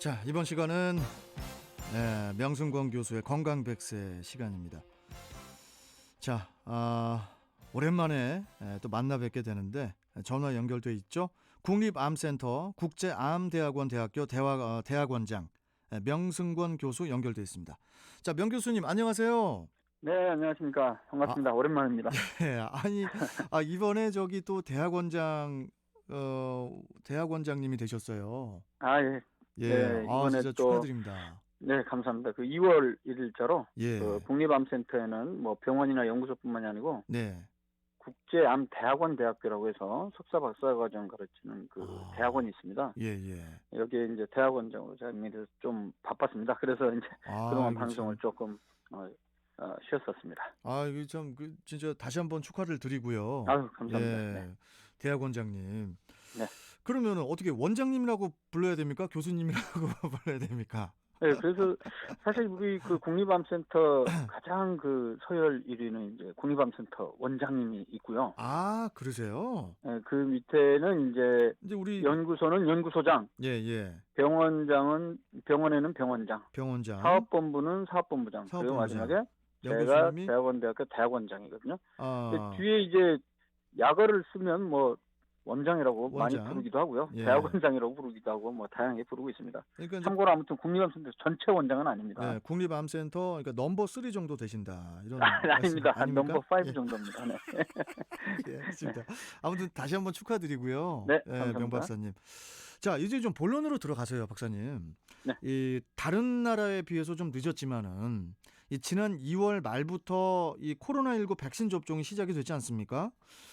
자, 이번 시간은 명승권 교수의 건강백세 시간입니다. 자, 오랜만에 또 만나 뵙게 되는데 전화 연결돼 있죠. 국립암센터 국제암대학원 대학교 대학원장 명승권 교수 연결돼 있습니다. 자, 명 교수님 안녕하세요. 네, 안녕하십니까. 반갑습니다. 오랜만입니다. 아니, 이번에 저기 또 대학원장님이 되셨어요. 예. 예, 네, 이번에 진짜 또, 축하드립니다. 네, 감사합니다. 2월 1일자로, 예, 국립암센터에는 뭐 병원이나 연구소뿐만이 아니고, 네. 국제암대학원 대학교라고 해서 석사 박사과정 가르치는 대학원이 있습니다. 예. 여기에 이제 대학원장으로 제가 임명돼서 좀 바빴습니다. 그래서 이제 그동안 이거 방송을 참. 조금, 쉬었었습니다. 이거 참, 진짜 다시 한번 축하를 드리고요. 아유, 감사합니다. 예, 네. 대학원장님. 네. 그러면은 어떻게 원장님이라고 불러야 됩니까? 교수님이라고 불러야 됩니까? 네, 그래서 사실 우리 국립암센터 가장 서열 1위는 이제 국립암센터 원장님이 있고요. 그러세요? 네, 그 밑에는 이제 우리 연구소는 연구소장, 예. 병원에는 병원장, 병원장, 사업본부는 사업본부장, 그리고 마지막에 제가 연구소님이 대학원대학교 대학원장이거든요. 아, 뒤에 이제 약어를 쓰면 뭐 원장이라고 원장. 많이 부르기도 하고요. 예. 대학원장이라고 부르기도 하고 뭐 다양하게 부르고 있습니다. 그러니까 이제, 참고로 아무튼 국립암센터 전체 원장은 아닙니다. 네, 국립암센터 그러니까 넘버 3 정도 되신다. 이런 아닙니다. 한 아닙니까? 넘버 5 예. 정도입니다. 네. 예, 알겠습니다. 아무튼 다시 한번 축하드리고요. 네, 예, 감사합니다. 명 박사님. 자, 이제 좀 본론으로 들어가세요, 박사님. 네. 이 다른 나라에 비해서 좀 늦었지만은 이 지난 2월 말부터 이 코로나19 백신 접종이 시작이 됐지 않습니까?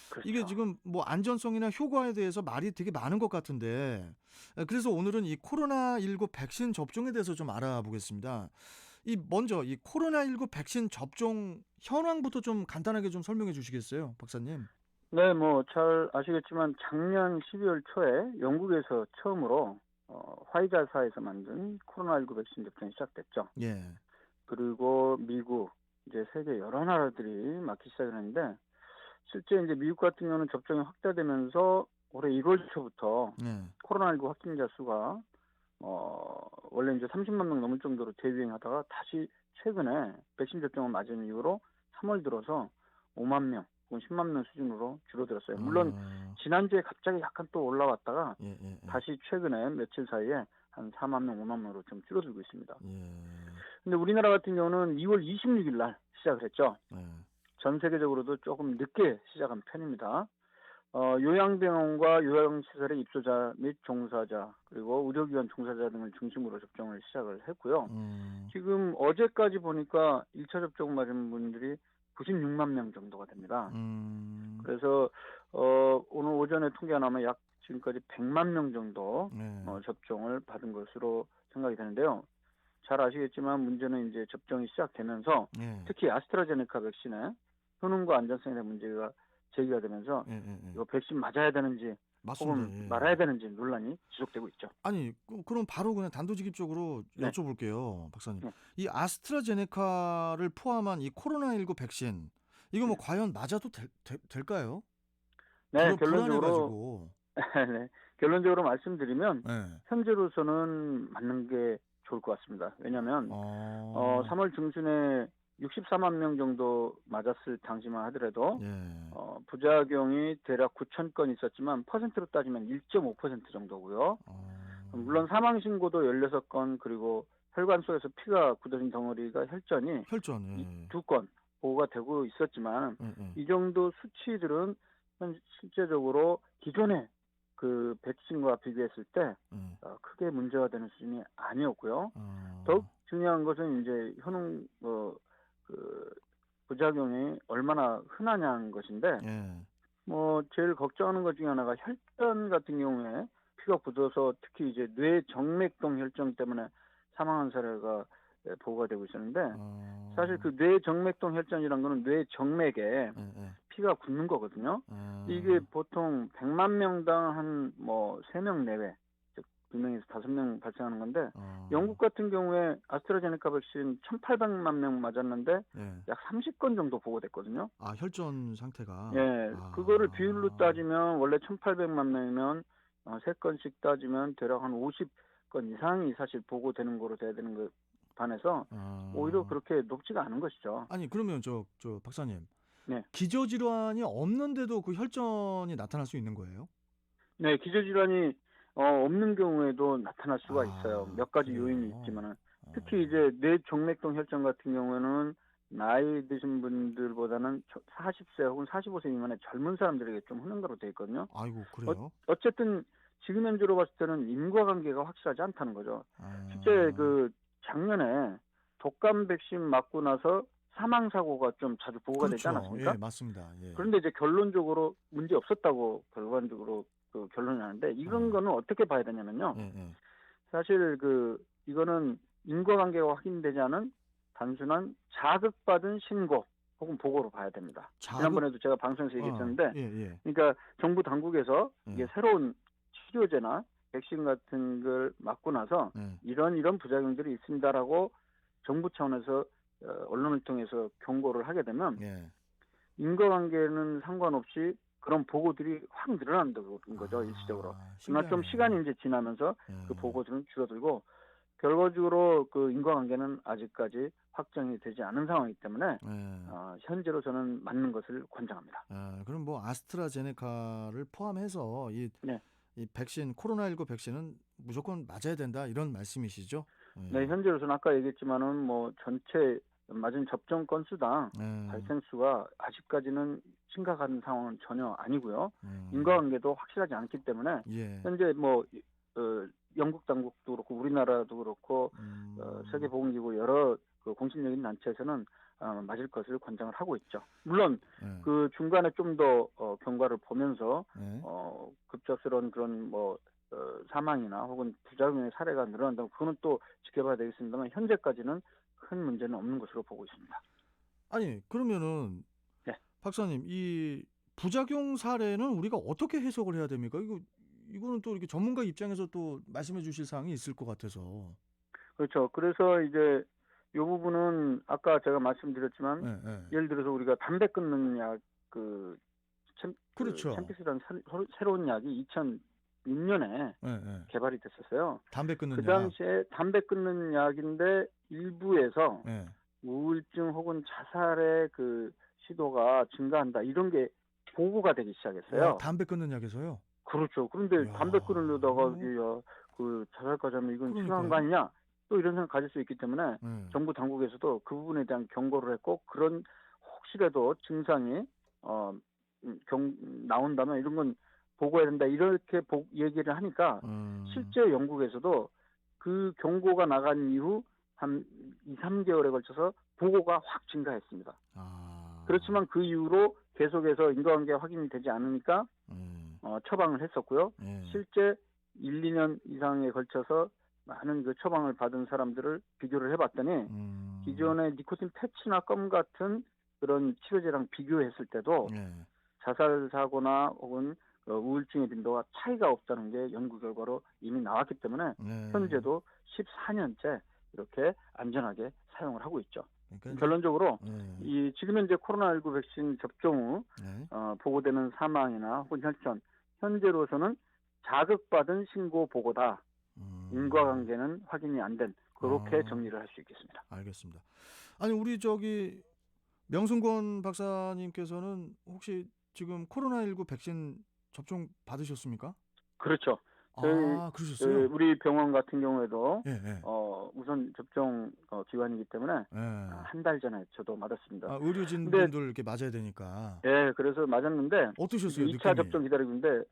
그렇죠. 이게 지금 뭐 안전성이나 효과에 대해서 말이 되게 많은 것 같은데, 그래서 오늘은 이 코로나19 백신 접종에 대해서 좀 알아보겠습니다. 먼저 이 코로나19 백신 접종 현황부터 좀 간단하게 좀 설명해 주시겠어요, 박사님? 네, 뭐 잘 아시겠지만 작년 12월 초에 영국에서 처음으로 화이자사에서 만든 코로나19 백신 접종이 시작됐죠. 예. 그리고 미국, 이제 세계 여러 나라들이 맞기 시작했는데 실제 이제 미국 같은 경우는 접종이 확대되면서 올해 1월 초부터 코로나19 확진자 수가 원래 이제 30만 명 넘을 정도로 대유행하다가 다시 최근에 백신 접종을 맞은 이후로 3월 들어서 5만 명, 혹은 10만 명 수준으로 줄어들었어요. 물론 지난주에 갑자기 약간 또 올라왔다가 다시 최근에 며칠 사이에 한 4만 명, 5만 명으로 좀 줄어들고 있습니다. 근데 우리나라 같은 경우는 2월 26일 날 시작을 했죠. 전 세계적으로도 조금 늦게 시작한 편입니다. 요양병원과 요양시설의 입소자 및 종사자, 그리고 의료기관 종사자 등을 중심으로 접종을 시작을 했고요. 지금 어제까지 보니까 1차 접종 맞은 분들이 96만 명 정도가 됩니다. 그래서 오늘 오전에 통계가 나면 약 지금까지 100만 명 정도 접종을 받은 것으로 생각이 되는데요. 잘 아시겠지만 문제는 이제 접종이 시작되면서 특히 아스트라제네카 백신의 효능과 안전성에 대한 문제가 제기가 되면서 이거 백신 맞아야 되는지 맞습니다. 혹은 말아야 되는지 논란이 지속되고 있죠. 아니, 그럼 바로 그냥 단도직입적으로 여쭤볼게요, 박사님. 네. 이 아스트라제네카를 포함한 이 코로나19 백신, 이거 뭐 과연 맞아도 될까요? 네, 불안해가지고. 네, 결론적으로 말씀드리면 현재로서는 맞는 게 좋을 것 같습니다. 왜냐하면 3월 중순에 64만 명 정도 맞았을 당시만 하더라도 부작용이 대략 9천 건 있었지만 퍼센트로 따지면 1.5% 정도고요. 물론 사망 신고도 16건, 그리고 혈관 속에서 피가 굳어진 덩어리가 혈전이 2건 보고가 되고 있었지만 이 정도 수치들은 실제적으로 기존의 그 백신과 비교했을 때 크게 문제가 되는 수준이 아니었고요. 더욱 중요한 것은 이제 효능 부작용이 얼마나 흔하냐는 것인데 뭐 제일 걱정하는 것 중에 하나가 혈전 같은 경우에 피가 굳어서 특히 이제 뇌정맥동 혈전 때문에 사망한 사례가 보고가 되고 있었는데 사실 그 뇌정맥동 혈전이란 거는 뇌정맥에 피가 굳는 거거든요. 이게 보통 100만 명당 한 뭐 3명 내외, 즉 2명에서 5명 발생하는 건데 영국 같은 경우에 아스트라제네카 백신 1,800만 명 맞았는데 약 30건 정도 보고됐거든요. 혈전 상태가. 그거를 비율로 따지면 원래 1,800만 명이면 3건씩 따지면 대략 한 50건 건 이상이 사실 보고되는 거로 돼야 되는 것 반해서 오히려 아. 그렇게 높지가 않은 것이죠. 아니 그러면 저 박사님. 네. 기저질환이 없는데도 그 혈전이 나타날 수 있는 거예요? 네, 기저질환이 없는 경우에도 나타날 수가 있어요. 아 몇 가지 요인이 그래요? 있지만은 특히 어. 이제 뇌종맥동 혈전 같은 경우에는 나이 드신 분들보다는 40세 혹은 45세 미만의 젊은 사람들에게 좀 흔한 거로 돼 있거든요. 아이고 어, 그래요? 어쨌든 지금 현재로 봤을 때는 인과관계가 확실하지 않다는 거죠. 실제 아. 그 작년에 독감 백신 맞고 나서 사망 사고가 좀 자주 보고가 되지 그렇죠. 예 않았습니까? 맞습니다. 예. 그런데 이제 결론적으로 문제 없었다고 결과적으로 그 결론이 나는데 이런 아. 거는 어떻게 봐야 되냐면요. 예예. 사실 이거는 인과관계가 확인되지 않은 단순한 자극받은 신고 혹은 보고로 봐야 됩니다. 자극 지난번에도 제가 방송에서 얘기했었는데, 예예. 그러니까 정부 당국에서 이게 예. 새로운 치료제나 백신 같은 걸 맞고 나서 예. 이런 부작용들이 있습니다라고 정부 차원에서 언론을 통해서 경고를 하게 되면 예. 인과관계는 상관없이 그런 보고들이 확 늘어난다는 거죠, 일시적으로. 아 그러나 좀 시간이 신기하네요. 이제 지나면서 예. 그 보고들은 줄어들고 결과적으로 그 인과관계는 아직까지 확정이 되지 않은 상황이기 때문에 예. 현재로 저는 맞는 것을 권장합니다. 그럼 뭐 아스트라제네카를 포함해서 네. 이 백신 코로나19 백신은 무조건 맞아야 된다 이런 말씀이시죠? 네, 예. 현재로서는 아까 얘기했지만은 뭐 전체 맞은 접종 건수당 예. 발생 수가 아직까지는 심각한 상황은 전혀 아니고요. 음. 인과관계도 확실하지 않기 때문에 예. 현재 영국 당국도 그렇고 우리나라도 그렇고 음. 세계보건기구 여러 그 공신력인 단체에서는 맞을 것을 권장을 하고 있죠. 물론 예. 그 중간에 좀 더 경과를 보면서 예. 급작스러운 그런 사망이나 혹은 부작용의 사례가 늘어난다면 그거는 또 지켜봐야 되겠습니다만 현재까지는 큰 문제는 없는 것으로 보고 있습니다. 아니 그러면은 네. 박사님 이 부작용 사례는 우리가 어떻게 해석을 해야 됩니까? 이거는 또 이렇게 전문가 입장에서 또 말씀해 주실 사항이 있을 것 같아서. 그렇죠. 그래서 이제 이 부분은 아까 제가 말씀드렸지만 예예. 예를 들어서 우리가 담배 끊는 약 그렇죠. 챔피스라는 새로운 약이 2006년에 예예. 개발이 됐었어요. 담배 그 끊는 약. 당시에 담배 끊는 약인데 일부에서 예. 우울증 혹은 자살의 그 시도가 증가한다 이런 게 보고가 되기 와 시작했어요. 담배 끊는 약에서요? 그렇죠. 그런데 담배 이야 끊으려다가 이거 그 자살까지 하면 이건 심한 거 그러니까요. 아니냐? 또 이런 생각 가질 수 있기 때문에 예. 정부 당국에서도 그 부분에 대한 경고를 했고 그런 혹시라도 증상이 어, 나온다면 이런 건 보고해야 된다 이렇게 얘기를 하니까 음. 실제 영국에서도 그 경고가 나간 이후 한 2, 3개월에 걸쳐서 보고가 확 증가했습니다. 아. 그렇지만 그 이후로 계속해서 인과관계 확인이 되지 않으니까 처방을 했었고요. 예. 실제 1, 2년 이상에 걸쳐서 많은 그 처방을 받은 사람들을 비교를 해봤더니 기존의 니코틴 패치나 껌 같은 그런 치료제랑 비교했을 때도 예. 자살 사고나 혹은 우울증의 빈도가 차이가 없다는 게 연구 결과로 이미 나왔기 때문에 네. 현재도 14년째 이렇게 안전하게 사용을 하고 있죠. 그러니까 이제 결론적으로 예. 지금 현재 코로나19 백신 접종 후 네. 보고되는 사망이나 혹은 혈전 현재로서는 자극받은 신고 보고다. 인과관계는 확인이 안 된 그렇게 아. 정리를 할 수 있겠습니다. 알겠습니다. 아니 우리 명승권 박사님께서는 혹시 지금 코로나19 백신 접종 받으셨습니까? 그렇죠. 저희 그러셨어요? 우리 병원 같은 경우에도 예예. 우선 접종 기관이기 때문에 예. 한 달 전에 저도 맞았습니다. 근데 의료진분들 이렇게 맞아야 되니까. 예, 그래서 맞았는데 이제 어떠셨어요, 2차 느낌이? 접종 기다리고 있는데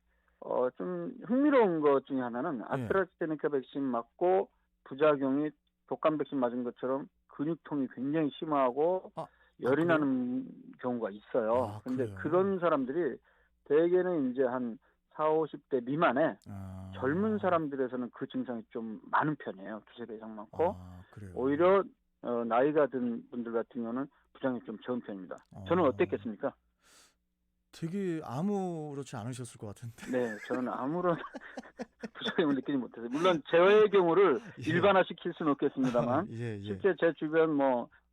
좀 흥미로운 것 중에 하나는 예. 아스트라제네카 백신 맞고 부작용이 독감 백신 맞은 것처럼 근육통이 굉장히 심하고 열이 그래요? 나는 경우가 있어요. 근데 그래요? 그런 사람들이 대개는 이제 한 4, 50대 미만의 젊은 사람들에서는 그 증상이 좀 많은 편이에요. 두세 배 이상 많고 그래요? 오히려 나이가 든 분들 같은 경우는 부작용이 좀 적은 편입니다. 저는 어. 어땠겠습니까? 되게 아무렇지 않으셨을 것 같은데. 네, 저는 아무런 부작용을 느끼지 못했어요. 물론 저의 경우를 예. 일반화시킬 수는 없겠습니다만 예예. 실제 제 주변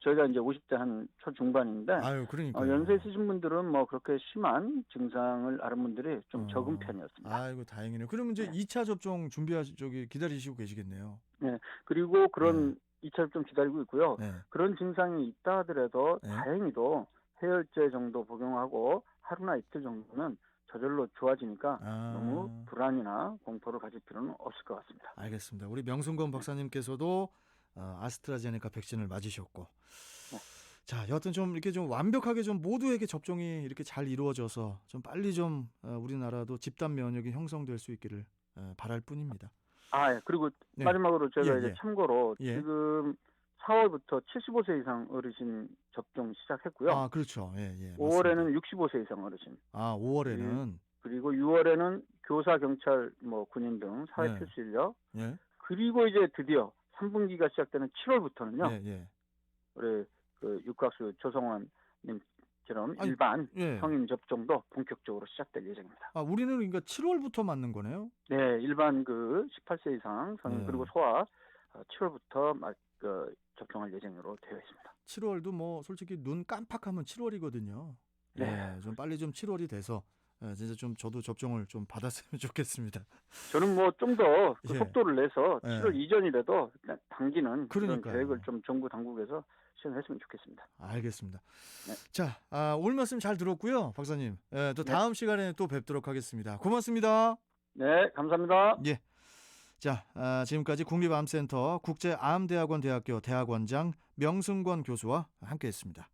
저희가 이제 50대 한 초중반인데 아유, 그러니까요. 연세 있으신 분들은 뭐 그렇게 심한 증상을 앓은 분들이 좀 적은 편이었습니다. 아이고, 다행이네요. 그러면 이제 네. 2차 접종 저기 기다리시고 계시겠네요. 네. 그리고 네. 그런 2차 접종 기다리고 있고요. 네. 그런 증상이 있다 하더라도 네. 다행히도 해열제 정도 복용하고 하루나 이틀 정도는 저절로 좋아지니까 너무 불안이나 공포를 가질 필요는 없을 것 같습니다. 알겠습니다. 우리 명순권 박사님께서도 아스트라제네카 백신을 맞으셨고, 네. 자, 여하튼 좀 이렇게 좀 완벽하게 좀 모두에게 접종이 이렇게 잘 이루어져서 좀 빨리 좀 우리나라도 집단 면역이 형성될 수 있기를 바랄 뿐입니다. 예. 그리고 네. 마지막으로 제가 예, 이제 예. 참고로 예. 지금 4월부터 75세 이상 어르신 접종 시작했고요. 아, 그렇죠. 예, 예. 5월에는 65세 이상 어르신. 5월에는 그리고 6월에는 교사, 경찰, 뭐 군인 등 사회 네. 필수 인력. 예. 그리고 이제 드디어 3분기가 시작되는 7월부터는요. 예, 예. 우리 그 육각수 조성환 님처럼 아니, 일반 예. 성인 접종도 본격적으로 시작될 예정입니다. 우리는 그러니까 7월부터 맞는 거네요. 네, 일반 그 18세 이상 성인 네. 그리고 소아 7월부터 접종할 예정으로 되어 있습니다. 7월도 뭐 솔직히 눈 깜빡하면 7월이거든요. 네. 좀 빨리 좀 7월이 돼서 진짜 좀 저도 접종을 좀 받았으면 좋겠습니다. 저는 뭐 좀 더 예. 속도를 내서 예. 7월 이전이라도 일단 당기는 그런 그러니까요. 계획을 좀 정부 당국에서 실현했으면 좋겠습니다. 알겠습니다. 네. 자, 오늘 말씀 잘 들었고요, 박사님. 또 네. 다음 시간에 또 뵙도록 하겠습니다. 고맙습니다. 네, 감사합니다. 예. 자, 지금까지 국립암센터 국제암대학원 대학교 대학원장 명승권 교수와 함께했습니다.